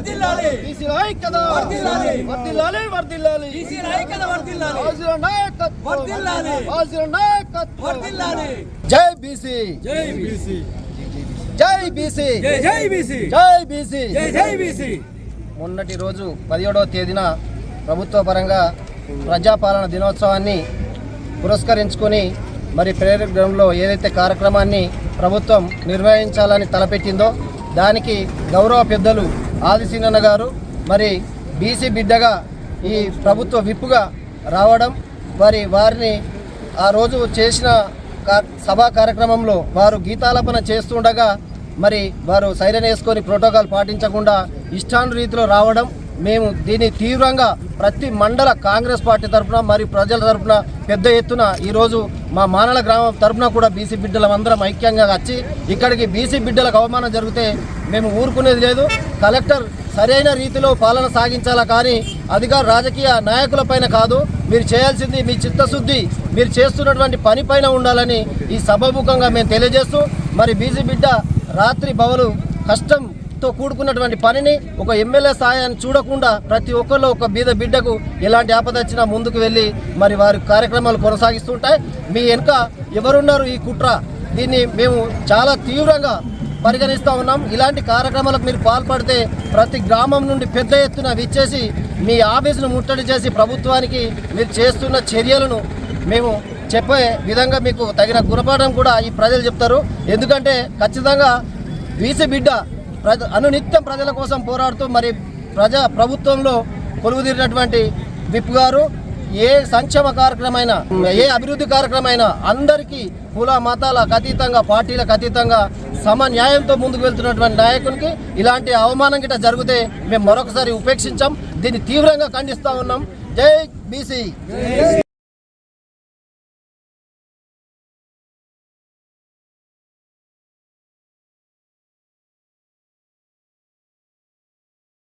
వర్ధిల్లాలి బీసీల ఐక్యత వర్ధిల్లాలి వర్ధిల్లాలి వర్ధిల్లాలి బీసీల ఐక్యత వర్ధిల్లాలి బీసీల నాయకత్వం వర్ధిల్లాలి బీసీల నాయకత్వం వర్ధిల్లాలి జై బీసీ జై బీసీ జై బీసీ జై బీసీ జై బీసీ జై బీసీ మొన్నటి రోజు 17వ తేదీన ప్రభుత్వ పరంగా ప్రజాపాలన దినోత్సవాన్ని పురస్కరించుకొని మరి ప్రేరక గ్రౌండ్లో ఏదైతే కార్యక్రమాన్ని ప్రభుత్వం నిర్వహించాలని తలపెట్టిందో దానికి గౌరవ పెద్దలు ఆదిశీనన్న గారు మరి బీసీ బిడ్డగా ఈ ప్రభుత్వ విప్పుగా రావడం మరి వారిని ఆ రోజు చేసిన సభా కార్యక్రమంలో వారు గీతాలాపన చేస్తుండగా మరి వారు సైరన్ వేసుకొని ప్రోటోకాల్ పాటించకుండా ఇష్టాను రీతిలో రావడం మేము దీన్ని తీవ్రంగా ప్రతి మండల కాంగ్రెస్ పార్టీ తరఫున మరియు ప్రజల తరఫున పెద్ద ఎత్తున ఈరోజు మా మానల గ్రామం తరఫున కూడా బీసీ బిడ్డలందరం ఐక్యంగా వచ్చి ఇక్కడికి బీసీ బిడ్డలకు అవమానం జరిగితే మేము ఊరుకునేది లేదు. కలెక్టర్ సరైన రీతిలో పాలన సాగించాలా కానీ అధికార రాజకీయ నాయకులపైన కాదు. మీరు చేయాల్సింది మీ చిత్తశుద్ధి మీరు చేస్తున్నటువంటి పనిపైన ఉండాలని ఈ సభాముఖంగా మేము తెలియజేస్తూ మరి బీసీ బిడ్డ రాత్రి బవలు కష్టంతో కూడుకున్నటువంటి పనిని ఒక ఎమ్మెల్యే సాయాన్ని చూడకుండా ప్రతి ఒక్కరిలో ఒక బీద బిడ్డకు ఎలాంటి ఆపద వచ్చినా ముందుకు వెళ్ళి మరి వారి కార్యక్రమాలు కొనసాగిస్తుంటాయి. మీ వెనుక ఎవరున్నారు ఈ కుట్ర దీన్ని మేము చాలా తీవ్రంగా పరిగణిస్తూ ఉన్నాం. ఇలాంటి కార్యక్రమాలకు మీరు పాల్పడితే ప్రతి గ్రామం నుండి పెద్ద ఎత్తున విచ్చేసి మీ ఆఫీసును ముట్టడి చేసి ప్రభుత్వానికి మీరు చేస్తున్న చర్యలను మేము చెప్పే విధంగా మీకు తగిన గుణపాఠం కూడా ఈ ప్రజలు చెప్తారు. ఎందుకంటే ఖచ్చితంగా బీసీ బిడ్డ అనునిత్యం ప్రజల కోసం పోరాడుతూ మరి ప్రభుత్వంలో కొలువుదీరినటువంటి విప్ గారు ఏ సంక్షేమ కార్యక్రమైనా ఏ అభివృద్ధి కార్యక్రమైనా అందరికీ కుల మతాలకు అతీతంగా పార్టీలకు అతీతంగా సమన్యాయంతో ముందుకు వెళ్తున్నటువంటి నాయకునికి ఇలాంటి అవమానం గిట్ట జరిగితే మేము మరొకసారి ఉపేక్షించాం. దీన్ని తీవ్రంగా ఖండిస్తూ ఉన్నాం. జై బీసీ.